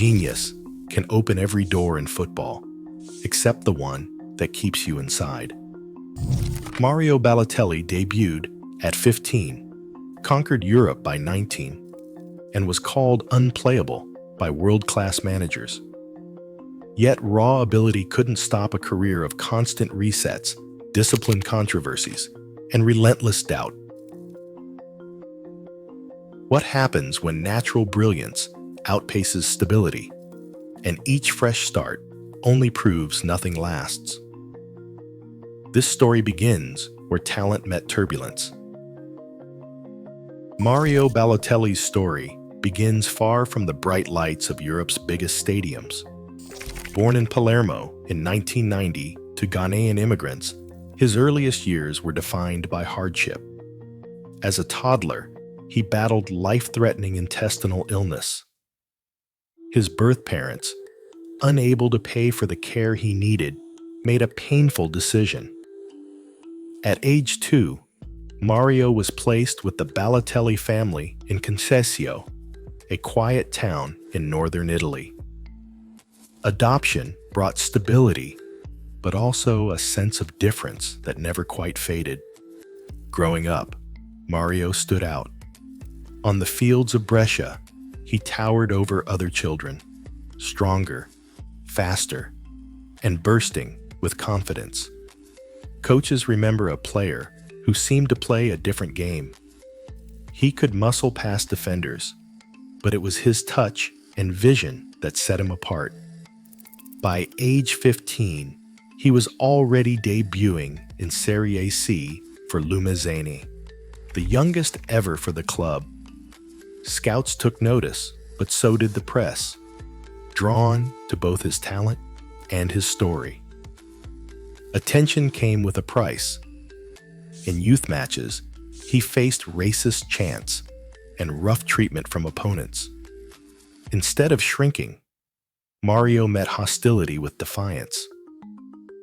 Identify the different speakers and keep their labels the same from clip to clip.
Speaker 1: genius can open every door in football, except the one that keeps you inside. Mario Balotelli debuted at 15, conquered Europe by 19, and was called unplayable by world-class managers. Yet raw ability couldn't stop a career of constant resets, disciplined controversies, and relentless doubt. What happens when natural brilliance outpaces stability, and each fresh start only proves nothing lasts? This story begins where talent met turbulence. Mario Balotelli's story begins far from the bright lights of Europe's biggest stadiums. Born in Palermo in 1990 to Ghanaian immigrants, his earliest years were defined by hardship. As a toddler, he battled life-threatening intestinal illness. His birth parents, unable to pay for the care he needed, made a painful decision. At age 2, Mario was placed with the Balotelli family in Concesio, a quiet town in northern Italy. Adoption brought stability, but also a sense of difference that never quite faded. Growing up, Mario stood out. On the fields of Brescia, he towered over other children, stronger, faster, and bursting with confidence. Coaches remember a player who seemed to play a different game. He could muscle past defenders, but it was his touch and vision that set him apart. By age 15, he was already debuting in Serie C for Lumezzane, the youngest ever for the club. Scouts took notice, but so did the press, drawn to both his talent and his story. Attention came with a price. In youth matches, he faced racist chants and rough treatment from opponents. Instead of shrinking, Mario met hostility with defiance.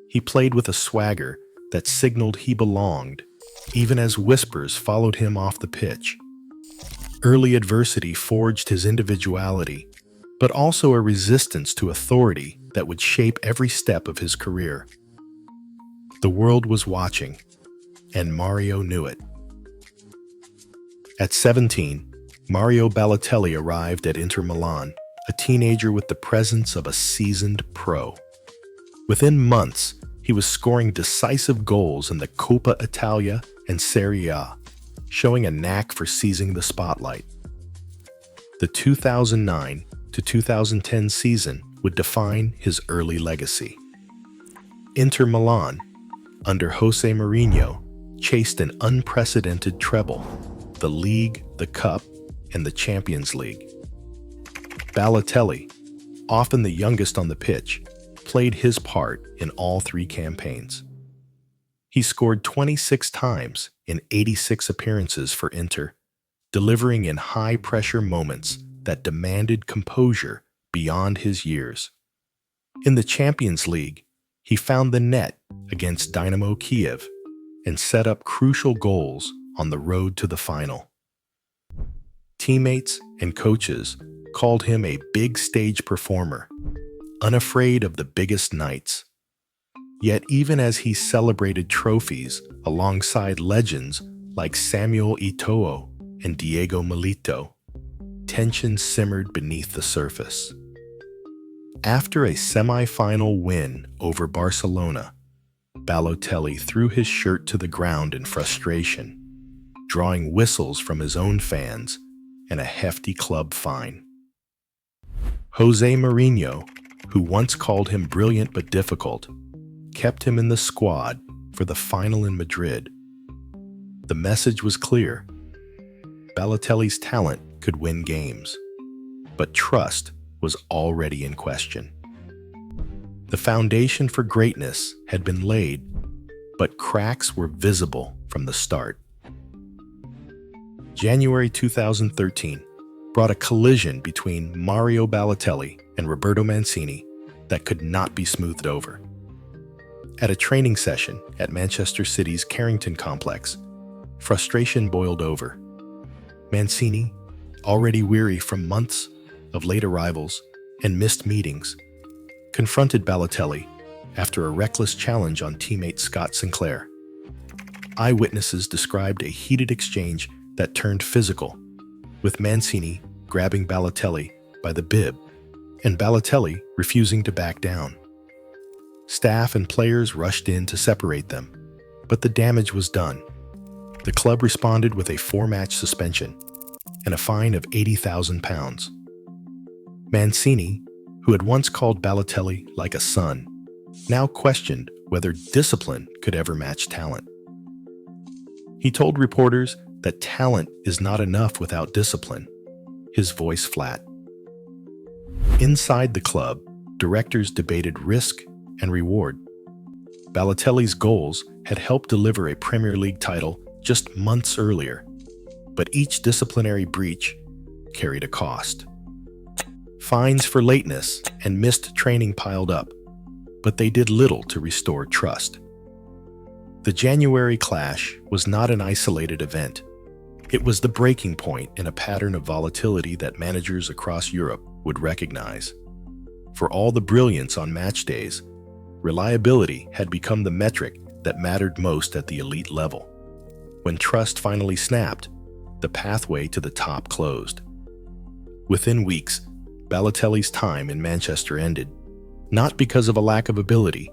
Speaker 1: He played with a swagger that signaled he belonged, even as whispers followed him off the pitch. Early adversity forged his individuality, but also a resistance to authority that would shape every step of his career. The world was watching, and Mario knew it. At 17, Mario Balotelli arrived at Inter Milan, a teenager with the presence of a seasoned pro. Within months, he was scoring decisive goals in the Coppa Italia and Serie A, showing a knack for seizing the spotlight. The 2009 to 2010 season would define his early legacy. Inter Milan, under Jose Mourinho, chased an unprecedented treble: the League, the Cup, and the Champions League. Balotelli, often the youngest on the pitch, played his part in all three campaigns. He scored 26 times in 86 appearances for Inter, delivering in high-pressure moments that demanded composure beyond his years. In the Champions League, he found the net against Dynamo Kiev and set up crucial goals on the road to the final. Teammates and coaches called him a big-stage performer, unafraid of the biggest nights. Yet even as he celebrated trophies alongside legends like Samuel Eto'o and Diego Milito, tension simmered beneath the surface. After a semi-final win over Barcelona, Balotelli threw his shirt to the ground in frustration, drawing whistles from his own fans and a hefty club fine. Jose Mourinho, who once called him brilliant but difficult, kept him in the squad for the final in Madrid. The message was clear: Balotelli's talent could win games, but trust was already in question. The foundation for greatness had been laid, but cracks were visible from the start. January 2013 brought a collision between Mario Balotelli and Roberto Mancini that could not be smoothed over. At a training session at Manchester City's Carrington complex, frustration boiled over. Mancini, already weary from months of late arrivals, and missed meetings, confronted Balotelli after a reckless challenge on teammate Scott Sinclair. Eyewitnesses described a heated exchange that turned physical, with Mancini grabbing Balotelli by the bib and Balotelli refusing to back down. Staff and players rushed in to separate them, but the damage was done. The club responded with a 4-match suspension and a fine of £80,000. Mancini, who had once called Balotelli like a son, now questioned whether discipline could ever match talent. He told reporters that talent is not enough without discipline, his voice flat. Inside the club, directors debated risk and reward. Balotelli's goals had helped deliver a Premier League title just months earlier, but each disciplinary breach carried a cost. Fines for lateness and missed training piled up, but they did little to restore trust. The January clash was not an isolated event. It was the breaking point in a pattern of volatility that managers across Europe would recognize. For all the brilliance on match days, reliability had become the metric that mattered most at the elite level. When trust finally snapped, the pathway to the top closed. Within weeks, Balotelli's time in Manchester ended, not because of a lack of ability,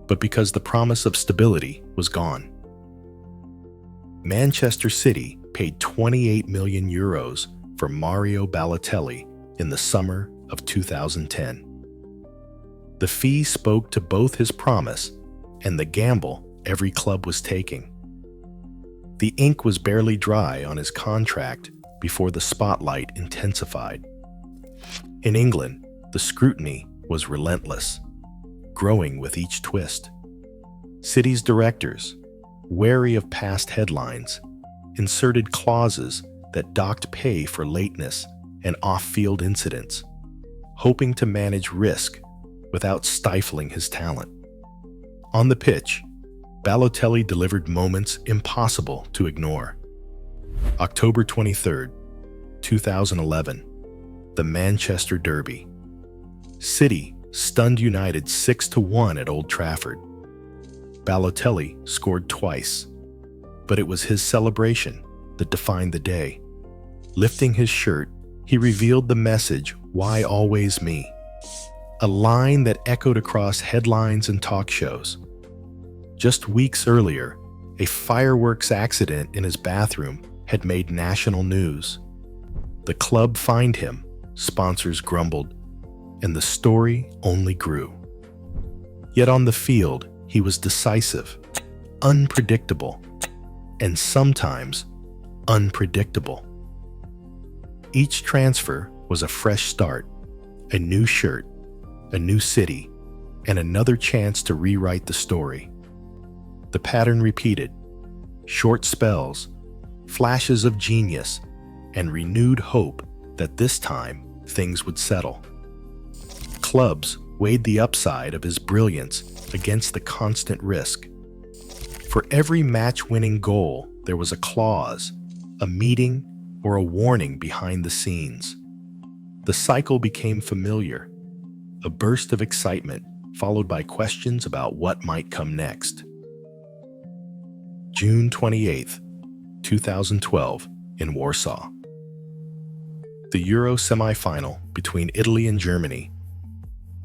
Speaker 1: but because the promise of stability was gone. Manchester City paid €28 million for Mario Balotelli in the summer of 2010. The fee spoke to both his promise and the gamble every club was taking. The ink was barely dry on his contract before the spotlight intensified. In England, the scrutiny was relentless, growing with each twist. City's directors, wary of past headlines, inserted clauses that docked pay for lateness and off-field incidents, hoping to manage risk without stifling his talent. On the pitch, Balotelli delivered moments impossible to ignore. October 23, 2011, the Manchester Derby. City stunned United 6-1 at Old Trafford. Balotelli scored twice, but it was his celebration that defined the day. Lifting his shirt, he revealed the message, "Why always me?" A line that echoed across headlines and talk shows. Just weeks earlier, a fireworks accident in his bathroom had made national news. The club fined him, sponsors grumbled, and the story only grew. Yet on the field, he was decisive, unpredictable, and sometimes unpredictable. Each transfer was a fresh start, a new shirt, a new city, and another chance to rewrite the story. The pattern repeated: short spells, flashes of genius, and renewed hope that this time things would settle. Clubs weighed the upside of his brilliance against the constant risk. For every match-winning goal, there was a clause, a meeting, or a warning behind the scenes. The cycle became familiar, a burst of excitement followed by questions about what might come next. June 28, 2012, in Warsaw. The Euro semi-final between Italy and Germany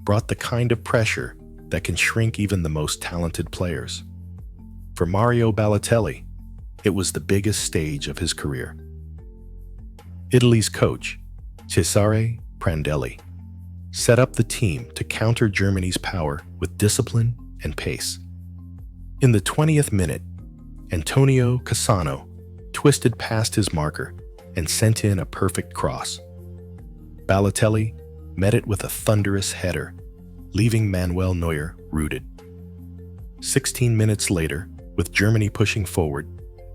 Speaker 1: brought the kind of pressure that can shrink even the most talented players. For Mario Balotelli, it was the biggest stage of his career. Italy's coach, Cesare Prandelli, set up the team to counter Germany's power with discipline and pace. In the 20th minute, Antonio Cassano twisted past his marker and sent in a perfect cross. Balotelli met it with a thunderous header, leaving Manuel Neuer rooted. 16 minutes later, with Germany pushing forward,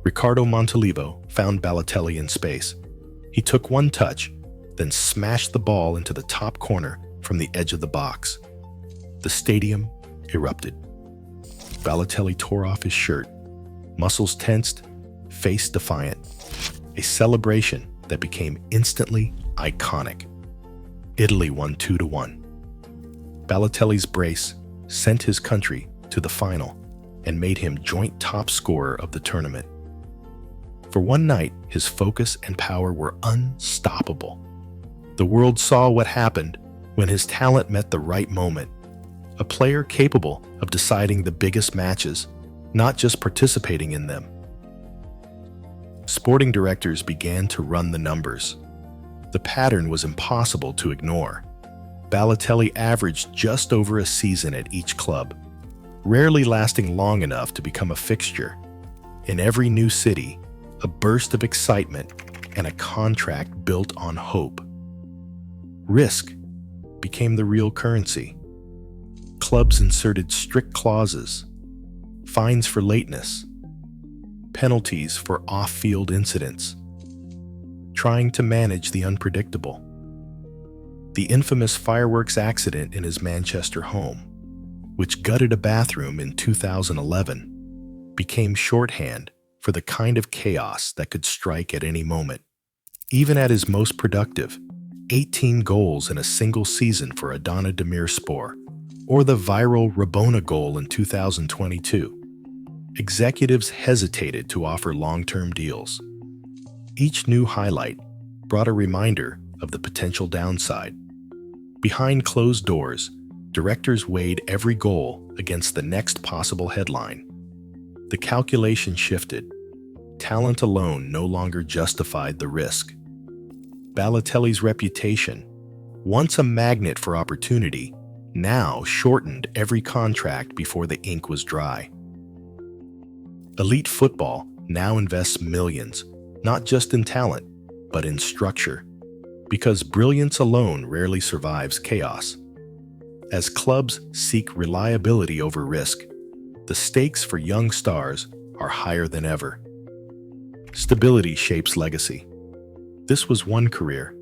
Speaker 1: Ricardo Montolivo found Balotelli in space. He took one touch, then smashed the ball into the top corner from the edge of the box. The stadium erupted. Balotelli tore off his shirt, muscles tensed, face defiant, a celebration that became instantly iconic. Italy won 2-1. Balotelli's brace sent his country to the final and made him joint top scorer of the tournament. For one night, his focus and power were unstoppable. The world saw what happened when his talent met the right moment. A player capable of deciding the biggest matches, not just participating in them. Sporting directors began to run the numbers. The pattern was impossible to ignore. Balotelli averaged just over a season at each club, rarely lasting long enough to become a fixture. In every new city, a burst of excitement and a contract built on hope. Risk became the real currency. Clubs inserted strict clauses, fines for lateness, penalties for off-field incidents, trying to manage the unpredictable. The infamous fireworks accident in his Manchester home, which gutted a bathroom in 2011, became shorthand for the kind of chaos that could strike at any moment. Even at his most productive, 18 goals in a single season for Adana Demirspor, or the viral Rabona goal in 2022, executives hesitated to offer long-term deals. Each new highlight brought a reminder of the potential downside. Behind closed doors, directors weighed every goal against the next possible headline. The calculation shifted. Talent alone no longer justified the risk. Balotelli's reputation, once a magnet for opportunity, now shortened every contract before the ink was dry. Elite football now invests millions, not just in talent, but in structure, because brilliance alone rarely survives chaos. As clubs seek reliability over risk, the stakes for young stars are higher than ever. Stability shapes legacy. This was one career